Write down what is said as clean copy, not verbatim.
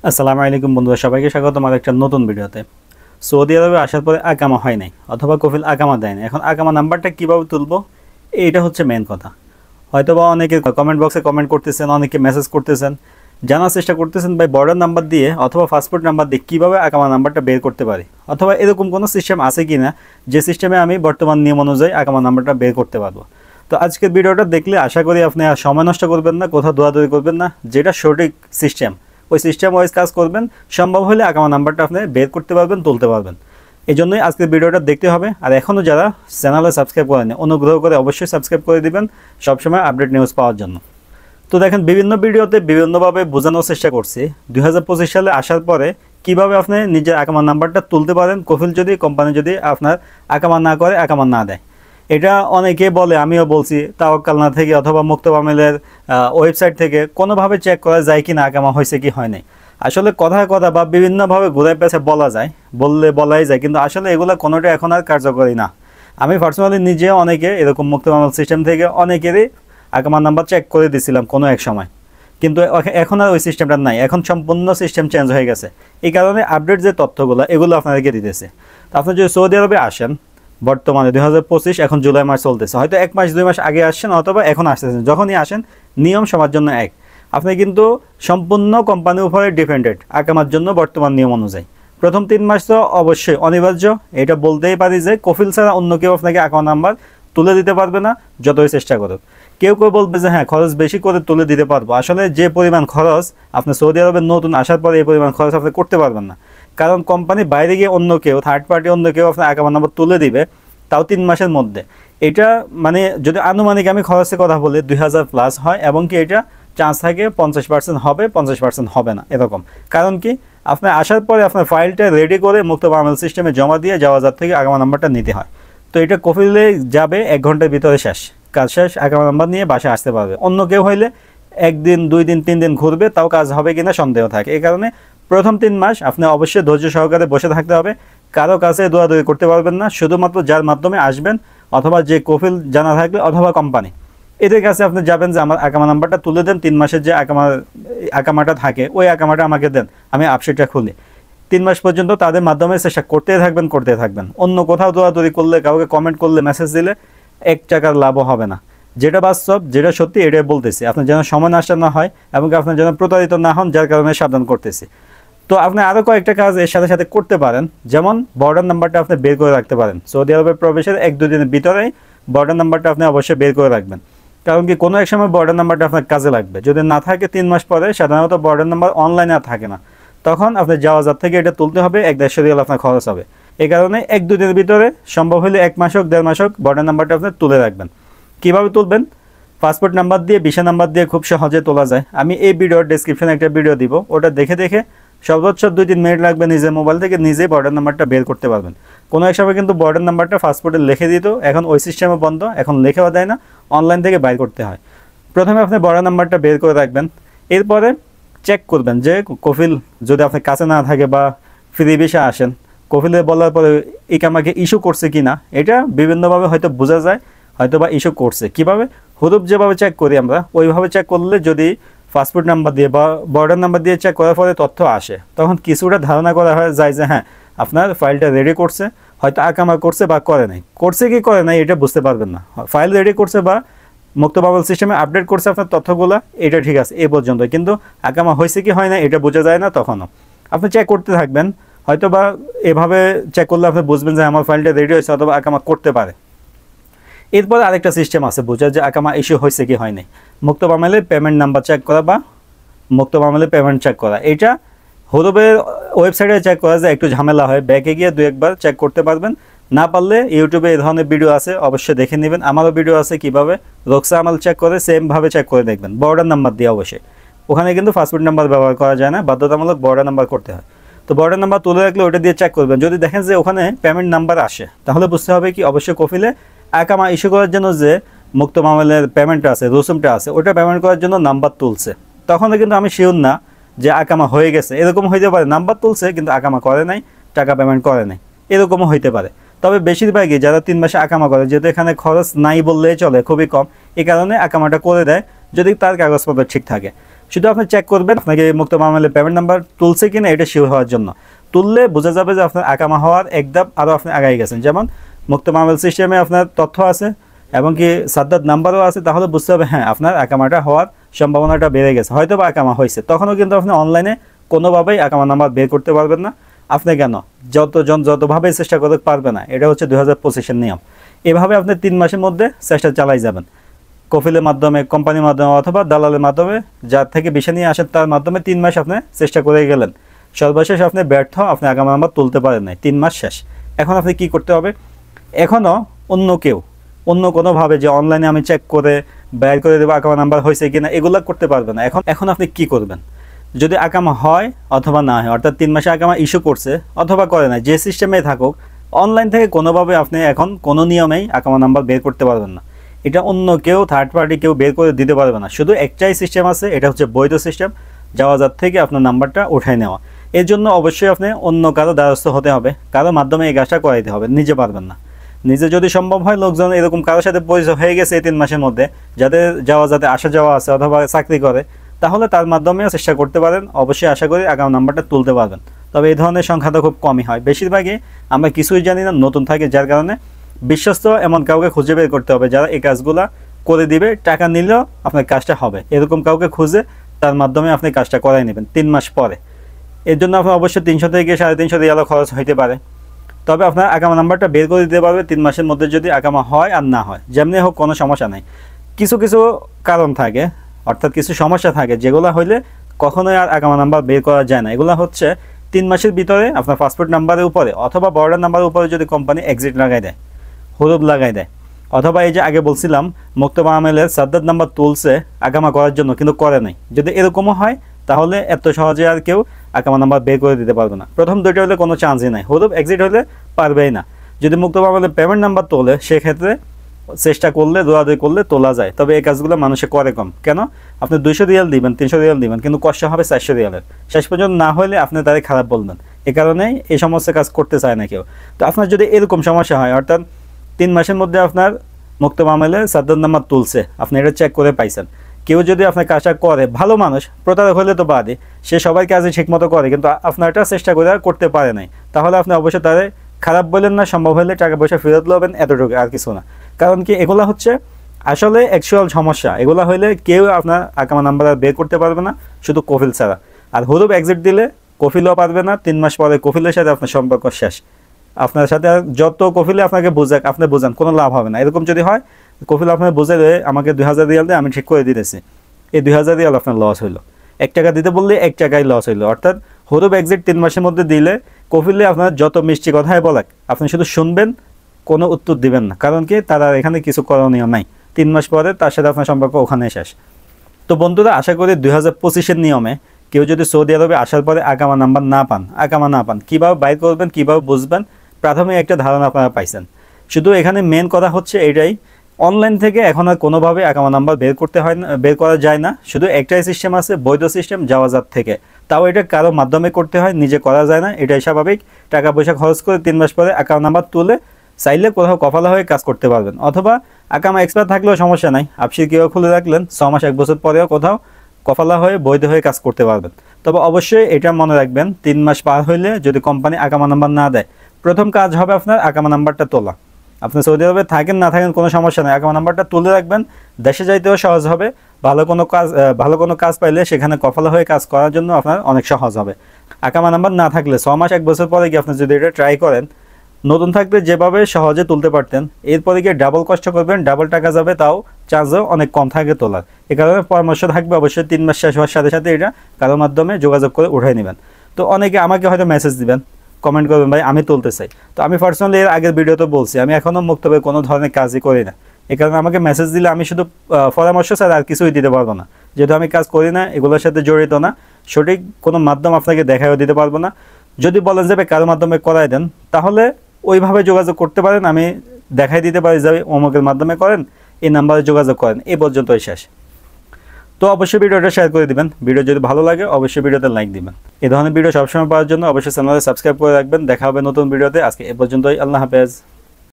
আসসালামু আলাইকুম বন্ধুরা, সবাইকে স্বাগতম আমার একটা নতুন ভিডিওতে। সৌদি আরবে আসার পরে আকামা হয় নাই অথবা কফিল আকামা দেয় না। এখন আকামা নাম্বারটা কীভাবে তুলবো, এইটা হচ্ছে মেন কথা। হয়তোবা অনেকে কমেন্ট বক্সে কমেন্ট করতেছেন, অনেকে মেসেজ করতেছেন, জানার চেষ্টা করতেছেন ভাই বর্ডার নাম্বার দিয়ে অথবা পাসপোর্ট নাম্বার দিয়ে কীভাবে আকামা নাম্বারটা বের করতে পারি, অথবা এরকম কোনো সিস্টেম আছে কি না যে সিস্টেমে আমি বর্তমান নিয়ম অনুযায়ী আকামা নাম্বারটা বের করতে পারবো। তো আজকের ভিডিওটা দেখলে আশা করি আপনি আর সময় নষ্ট করবেন না, কোথাও দৌড়াদৌড়ি করবেন না, যেটা সঠিক সিস্টেম ওই সিস্টেম ওয়াইজ কাজ করবেন। সম্ভব হলে আকামা নাম্বারটা আপনি বের করতে পারবেন, তুলতে পারবেন। এই জন্যই আজকের ভিডিওটা দেখতে হবে। আর এখনও যারা চ্যানেলে সাবস্ক্রাইব করেনি, অনুগ্রহ করে অবশ্যই সাবস্ক্রাইব করে দিবেন সবসময় আপডেট নিউজ পাওয়ার জন্য। তো দেখেন, বিভিন্ন ভিডিওতে বিভিন্নভাবে বোঝানোর চেষ্টা করছি 2025 সালে আসার পরে কিভাবে আপনি নিজের আকামা নাম্বারটা তুলতে পারেন, কফিল যদি কোম্পানি যদি আপনার আকামা না করে, আকামা না দেয়। এটা অনেকে বলে, আমিও বলছি, তাওয়াক্কালনা থেকে অথবা মুক্তব আমিলের ওয়েবসাইট থেকে কোনোভাবে চেক করা যায় কি না আকামা হয়েছে কি হয় নাই। আসলে কথা বা বিভিন্নভাবে ঘুরে পেছে বলা যায়, বলাই যায়, কিন্তু আসলে এগুলো কোনোটা এখন আর কার্যকরী না। আমি পার্সোনালি নিজে অনেকে এরকম মুক্তব আমিল সিস্টেম থেকে অনেকেরই আকামা নাম্বার চেক করে দিয়েছিলাম কোনো এক সময়, কিন্তু এখন আর ওই সিস্টেমটা নাই। এখন সম্পূর্ণ সিস্টেম চেঞ্জ হয়ে গেছে। এই কারণে আপডেট যে তথ্যগুলো এগুলো আপনাদেরকে দিতেছে। তো আপনি যদি সৌদি আরবে আসেন, বর্তমানে 2025 এখন জুলাই মাস চলতেছে, হয়তো 1 মাস 2 মাস আগে আসছেন অথবা এখন আসতেছেন, যখনই আসেন নিয়ম সবার জন্য এক। আপনি কিন্তু সম্পূর্ণ কোম্পানির উপরে ডিপেন্ডেন্ট আকামার জন্য বর্তমান নিয়ম অনুযায়ী। প্রথম 3 মাস তো অবশ্যই অনিবার্য, এটা বলতেই পারি যে কফিল ছাড়া অন্য কেউ আপনাকে আকামা নাম্বার তুলে দিতে পারবে না, যতই চেষ্টা করুক। কেউ বলবে যে হ্যাঁ খরচ বেশি করে তুলে দিতে পারবো। আসলে যে পরিমাণ খরচ আপনি সৌদি আরবে নতুন আসার পরে এই পরিমাণ খরচ আপনি করতে পারবেন না, কারণ কোম্পানি বাইরে গিয়ে অন্য কেউ, থার্ড পার্টি অন্য কেউ আপনার আকামা নাম্বার তুলে দিবে, তাও 3 মাসের মধ্যে। এটা মানে যদি আনুমানিক আমি খরচের কথা বলি 2000 প্লাস হয়, এবং কি এটা চান্স থাকে 50% হবে, 50% হবে না এরকম। কারণ কি, আপনার আসার পরে আপনার ফাইলটা রেডি করে মুক্তব আমিল সিস্টেমে জমা দিয়ে যাওয়াজার থেকে আকামা নাম্বারটা নিতে হয়। তো এটা কফিলে যাবে 1 ঘন্টার ভিতরে শেষ, কাজ শেষ, আকামা নাম্বার নিয়ে বাসায় আসতে পারবে। অন্য কেউ হইলে 1 দিন 2 দিন 3 দিন ঘুরবে, তাও কাজ হবে কিনা সন্দেহ থাকে। এই কারণে প্রথম 3 মাস আপনি অবশ্যই ধৈর্য সহকারে বসে থাকতে হবে, কারো কাছে দৌড়াদৌড়ি করতে পারবেন না। শুধুমাত্র যার মাধ্যমে আসবেন অথবা যে কফিল জানা থাকবে অথবা কোম্পানি, এদের কাছে আপনি যাবেন যে আমার আকামা নাম্বারটা তুলে দেন, 3 মাসের যে আকামাটা থাকে ওই আকামাটা আমাকে দেন, আমি আপসেটটা খুলি। 3 মাস পর্যন্ত তাদের মাধ্যমে চেষ্টা করতে থাকবেন। অন্য কোথাও দৌড়াদৌড়ি করলে, কাউকে কমেন্ট করলে, মেসেজ দিলে 1 টাকার লাভও হবে না। যেটা বাস্তব, যেটা সত্যি, এটাই বলতেছি। আপনার যেন সময় নষ্ট না হয় এবং আপনার যেন প্রতারিত না হন, যার কারণে সাবধান করতেছি। তো আপনি আরও কয়েকটা কাজ এর সাথে সাথে করতে পারেন, যেমন বর্ডার নাম্বারটা আপনি বের করে রাখতে পারেন। সৌদি আরবে প্রবেশের 1-2 দিনের ভিতরেই বর্ডার নাম্বারটা আপনি অবশ্যই বের করে রাখবেন, কারণ কি কোনো এক সময় বর্ডার নাম্বারটা আপনার কাজে লাগবে। যদি না থাকে 3 মাস পরে, সাধারণত বর্ডার নাম্বার অনলাইনে আর থাকে না, তখন আপনি যাওয়াজার থেকে এটা তুলতে হবে, 1-150 রিয়াল আপনার খরচ হবে। এই কারণে 1-2 দিনের ভিতরে, সম্ভব হলে 1 মাস হোক 1.5 মাস হোক, বর্ডার নাম্বারটা আপনি তুলে রাখবেন। কীভাবে তুলবেন? পাসপোর্ট নাম্বার দিয়ে, ভিসা নাম্বার দিয়ে খুব সহজে তোলা যায়। আমি এই ভিডিওর ডেসক্রিপশনে একটা ভিডিও দিব, ওটা দেখে সর্বোচ্চ 2-3 মিনিট লাগবে, নিজের মোবাইল থেকে নিজেই বর্ডার নাম্বারটা বের করতে পারবেন। কোনো এক সময় কিন্তু বর্ডার নাম্বারটা পাসপোর্টে লিখে দিত, এখন ওই সিস্টেমে বন্ধ, এখন লিখেও দেয় না, অনলাইন থেকে বাইর করতে হয়। প্রথমে আপনি বর্ডার নাম্বারটা বের করে রাখবেন, এরপরে চেক করবেন যে কফিল যদি আপনার কাছে না থাকে বা ফ্রি ভিসা আসেন, কফিলে বলার পরে ইকামাকে ইস্যু করছে কি না, এটা বিভিন্নভাবে হয়তো বোঝা যায়, হয়তো বা ইস্যু করছে। কীভাবে? হুরুপ যেভাবে চেক করি আমরা, ওইভাবে চেক করলে যদি পাসপোর্ট নাম্বার দিয়ে বা বর্ডার নাম্বার দিয়ে চেক করার পরে তথ্য আসে, তখন কিছুটা ধারণা করা হয় যায় যে হ্যাঁ আপনার ফাইলটা রেডি করছে, হয়তো আকামা করছে বা করে নাই। করছে কি করে নাই এটা বুঝতে পারবেন না। ফাইল রেডি করছে বা মুক্তব আমিল সিস্টেমে আপডেট করছে আপনার তথ্যগুলো, এটা ঠিক আছে এই পর্যন্ত, কিন্তু আকামা হয়েছে কি হয় না এটা বোঝা যায় না। তখনও আপনি চেক করতে থাকবেন, হয়তো বা এভাবে চেক করলে আপনি বুঝবেন যে আমার ফাইলটা রেডি হয়েছে অথবা আকামা করতে পারে। এরপর আরেকটা সিস্টেম আছে বোঝার যে আকামা ইস্যু হয়েছে কি হয়নি, মুক্তব আমিলের পেমেন্ট নাম্বার চেক করা বা মুক্তব আমিলের পেমেন্ট চেক করা। এটা হুরুবের ওয়েবসাইটে চেক করা যায়, একটু ঝামেলা হয়, ব্যাকে গিয়ে 2-1 বার চেক করতে পারবেন। না পারলে ইউটিউবে এই ধরনের ভিডিও আছে, অবশ্যই দেখে নেবেন। আমারও ভিডিও আছে কীভাবে রোকসা আমাল চেক করে, সেমভাবে চেক করে দেখবেন, বর্ডার নাম্বার দিয়ে অবশ্যই। ওখানে কিন্তু পাসপোর্ট নাম্বার ব্যবহার করা যায় না, বাধ্যতামূলক বর্ডার নাম্বার করতে হয়। তো বর্ডার নাম্বার তুলে রাখলে ওটা দিয়ে চেক করবেন। যদি দেখেন যে ওখানে পেমেন্ট নাম্বার আসে, তাহলে বুঝতে হবে কি অবশ্যই কফিলে আকামা ইস্যু করার জন্য যে মুক্তব আমিলের পেমেন্টটা আছে, রসুমটা আছে, ওটা পেমেন্ট করার জন্য নাম্বার তুলছে। তখন কিন্তু আমি শিওর না যে আকামা হয়ে গেছে, এরকম হইতে পারে নাম্বার তুলছে কিন্তু আকামা করে নাই, টাকা পেমেন্ট করে নাই, এরকমও হইতে পারে। তবে বেশিরভাগই যারা 3 মাসে আকামা করে, যেহেতু এখানে খরচ নাই বললেই চলে, খুবই কম, এই কারণে আকামাটা করে দেয় যদি তার কাগজপত্র ঠিক থাকে। শুধু আপনি চেক করবেন আপনাকে মুক্ত মামলার পেমেন্ট নাম্বার তুলছে কিনা এটা শিওর হওয়ার জন্য। তুললে বোঝা যাবে যে আপনার আকামা হওয়ার একদম আরও আপনি আগাই গেছেন। যেমন মুক্ত মামলা সিস্টেমে আপনার তথ্য আছে এবং কি সাদ্দাত নাম্বারও আছে, তাহলে বুঝতে হবে হ্যাঁ আপনার আকামাটা হওয়ার সম্ভাবনাটা বেড়ে গেছে, হয়তো বা আকামা হয়েছে। তখনও কিন্তু আপনি অনলাইনে কোনোভাবেই আকামা নাম্বার বের করতে পারবেন না। আপনি কেন যতভাবেই চেষ্টা করতে পারবে না, এটা হচ্ছে 2025-এর নিয়ম। এভাবে আপনি 3 মাসের মধ্যে চেষ্টা চালাই যাবেন, কফিলের মাধ্যমে, কোম্পানির মাধ্যমে অথবা দালালের মাধ্যমে, যার থেকে বিষয় নিয়ে আসেন তার মাধ্যমে 3 মাস আপনি চেষ্টা করে গেলেন, সর্বশেষ আপনি ব্যর্থ, আপনি আকামা নাম্বার তুলতে পারেন নাই, 3 মাস শেষ। এখন আপনি কি করতে হবে? এখনও অন্য কোনোভাবে যে অনলাইনে আমি চেক করে বের করে দেবো আকামা নাম্বার হয়েছে কিনা, এগুলো করতে পারবে না। এখন আপনি কি করবেন? যদি আকামা হয় অথবা না হয়, অর্থাৎ 3 মাসে আকামা ইস্যু করছে অথবা করে না, যে সিস্টেমে থাকুক, অনলাইন থেকে কোনোভাবে আপনি এখন কোনো নিয়মেই আকামা নাম্বার বের করতে পারবেন না। এটা অন্য কেউ, থার্ড পার্টি কেউ বের করে দিতে পারবে না। শুধু একটাই সিস্টেম আছে, এটা হচ্ছে বৈধ সিস্টেম, যাওয়াজাত থেকে আপনার নাম্বারটা উঠাই নেওয়া। এর জন্য অবশ্যই আপনি অন্য কারো দ্বারস্থ হতে হবে, কারো মাধ্যমে এই কাজটা করাইতে হবে, নিজে পারবেন না। নিজে যদি সম্ভব হয়, লোকজন এরকম কারোর সাথে পরিচয় হয়ে গেছে এই 3 মাসের মধ্যে, যাদের যাতে আসা যাওয়া আছে অথবা চাকরি করে, তাহলে তার মাধ্যমেও চেষ্টা করতে পারেন। অবশ্যই আশা করি আকামা নাম্বারটা তুলতে পারবেন। তবে এই ধরনের সংখ্যাটা খুব কমই হয়, বেশিরভাগই আমরা কিছুই জানি না, নতুন থাকে, যার কারণে বিশ্বস্ত এমন কাউকে খুঁজে বের করতে হবে যারা এই কাজগুলা করে দিবে, টাকা নিলেও আপনার কাজটা হবে, এরকম কাউকে খুঁজে তার মাধ্যমে আপনি কাজটা করাই নেবেন 3 মাস পরে। এর জন্য আপনার অবশ্যই 300 থেকে 350 রিয়াল খরচ হইতে পারে, তবে আপনার আকামা নাম্বারটা বের করে দিতে পারবে 3 মাসের মধ্যে, যদি আকামা হয় আর না হয়, যেমনি হোক কোনো সমস্যা নেই। কিছু কারণ থাকে, অর্থাৎ কিছু সমস্যা থাকে যেগুলো হইলে কখনোই আর আকামা নাম্বার বের করা যায় না। এগুলো হচ্ছে 3 মাসের ভিতরে আপনার পাসপোর্ট নাম্বারের উপরে অথবা বর্ডার নাম্বারের উপরে যদি কোম্পানি এক্সিট লাগাই দেয়, হরুপ লাগাই দেয়, অথবা এই যে আগে বলছিলাম মুক্ত মামলার সাদ্দাত নাম্বার তুলছে আকামা করার জন্য কিন্তু করে নাই, যদি এরকমও হয় তাহলে এত সহজে আর কেউ আকামা নাম্বার বের করে দিতে পারবে না। প্রথম দুইটা হলে কোনো চান্সই নাই, হরুপ এক্সিট হলে পারবেই না। যদি মুক্ত মামলার পেমেন্ট নাম্বার তোলে, সেক্ষেত্রে চেষ্টা করলে, দৌড়াদৌড়ি করলে তোলা যায়। তবে এই কাজগুলো মানুষে করে কম। কেন? আপনি 200 রিয়াল দিবেন, 300 রিয়াল দিবেন, কিন্তু কষ্ট হবে 400 রিয়ালের। শেষ পর্যন্ত না হলে আপনি তাদের খারাপ বলবেন, এ কারণেই এই সমস্ত কাজ করতে চায় না কেউ। তো আপনার যদি এরকম সমস্যা হয়, অর্থাৎ 3 মাসের মধ্যে আপনার মুক্ত মামলায় সাদ্দাত নাম্বার তুলছে, আপনি এটা চেক করে পাইছেন, কেউ যদি আপনার কাজটা করে, ভালো মানুষ, প্রতারক হলে তো বাদে, সে সবাই কাজে ঠিকমতো করে, কিন্তু আপনারটা চেষ্টা করে করতে পারে নাই, তাহলে আপনি অবশ্যই তাদের খারাপ বলেন না, সম্ভব হলে টাকা পয়সা ফেরত লবেন, এতটুকু, আর কিছু না। কারণ কি, এগুলা হচ্ছে আসলে অ্যাকচুয়াল সমস্যা। এগুলা হইলে কেউ আপনার আকামা নাম্বার বের করতে পারবে না, শুধু কফিল ছাড়া। আর হরুপ এক্সিট দিলে কফিলও পারবে না, 3 মাস পরে কফিলের সাথে আপনার সম্পর্ক শেষ। আপনার সাথে যত কফিলে আপনাকে বোঝাক, আপনি বোঝান, কোনো লাভ হবে না। এরকম যদি হয়, কফিল আপনার বোঝে আমাকে 2000 রিয়াল দিয়ে আমি ঠিক করে দিতেছি, এই 2000 রিয়াল আপনার লস হইলো। 1 টাকা দিতে বললে 1 টাকাই লস হইলো। অর্থাৎ হরুপ এক্সিট 3 মাসের মধ্যে দিলে কফিলে আপনার যত মিষ্টি কথাই বলাক, আপনি শুধু শুনবেন, কোনো উত্তর দিবেন না। কারণ কি, তারা এখানে কিছু করণীয় নাই, 3 মাস পরে তার সাথে আপনার সম্পর্ক ওখানে শেষ। তো বন্ধুরা, আশা করি 2025-এর নিয়মে কেউ যদি সৌদি আরবে আসার পরে আকামা নাম্বার না পান, কীভাবে বাইর করবেন, কীভাবে বুঝবেন, প্রাথমিক একটা ধারণা আপনারা পাইছেন। শুধু এখানে মেন কথা হচ্ছে এটাই, অনলাইন থেকে এখন আর কোনোভাবে আকামা নাম্বার বের করা যায় না। শুধু একটাই সিস্টেম আছে, বৈধ সিস্টেম, যাওয়াজাত থেকে, তাও এটা কারো মাধ্যমে করতে হয়, নিজে করা যায় না, এটাই স্বাভাবিক। টাকা পয়সা খরচ করে 3 মাস পরে আকামা নাম্বার তুলে চাইলে কোথাও কফালা হয়ে কাজ করতে পারবেন, অথবা আকামা এক্সপায়ার থাকলেও সমস্যা নাই, আপসি কেউ খুলে রাখলেন, 6 মাস 1 বছর পরেও কোথাও কফালা হয়ে বৈধ হয়ে কাজ করতে পারবেন। তবে অবশ্যই এটা মনে রাখবেন, 3 মাস পার হইলে যদি কোম্পানি আকামা নাম্বার না দেয়, প্রথম কাজ হবে আপনার আকামা নাম্বারটা তোলা। আপনি সৌদি আরবে থাকেন না থাকেন কোনো সমস্যা নেই, আকামা নাম্বারটা তুলে রাখবেন, দেশে যাইতেও সহজ হবে। ভালো কোনো কাজ পাইলে সেখানে কফালা হয়ে কাজ করার জন্য আপনার অনেক সহজ হবে। আকামা নাম্বার না থাকলে 6 মাস 1 বছর পরে গিয়ে আপনি যদি এটা ট্রাই করেন, নতুন থাকলে যেভাবে সহজে তুলতে পারতেন, এরপরে গিয়ে ডাবল কষ্ট করবেন, ডাবল টাকা যাবে, তাও চার্জও অনেক কম থাকে তোলার। এ কারণে পরামর্শ থাকবে অবশ্যই 3 মাস শেষ হওয়ার সাথে সাথে এটা কারোর মাধ্যমে যোগাযোগ করে উঠাই নেবেন। তো অনেকে আমাকে হয়তো মেসেজ দিবেন, কমেন্ট করবেন, ভাই আমি তুলতে চাই। তো আমি পার্সোনালি এর আগের ভিডিওতে বলছি, আমি এখনও মুক্তভাবে কোনো ধরনের কাজই করি না। এই কারণে আমাকে মেসেজ দিলে আমি শুধু পরামর্শ ছাড়া আর কিছুই দিতে পারবো না, যেহেতু আমি কাজ করি না, এগুলোর সাথে জড়িত না, সঠিক কোনো মাধ্যম আপনাকে দেখাও দিতে পারবো না। যদি বলেন যাবে কারোর মাধ্যমে করাই দেন, তাহলে ওইভাবে যোগাযোগ করতে পারেন, আমি দেখাই দিতে পারি যাবে অমুকের মাধ্যমে করেন, এই নাম্বারে যোগাযোগ করেন, এই পর্যন্তই শেষ। তো অবশ্যই ভিডিওটা শেয়ার করে দিবেন, ভিডিও যদি ভালো লাগে অবশ্যই ভিডিওতে লাইক দিবেন। এই ধরনের ভিডিও সবসময় পাওয়ার জন্য অবশ্যই চ্যানেলে সাবস্ক্রাইব করে রাখবেন। দেখা হবে নতুন ভিডিওতে। আজকে এ পর্যন্তই, আল্লাহ হাফেজ।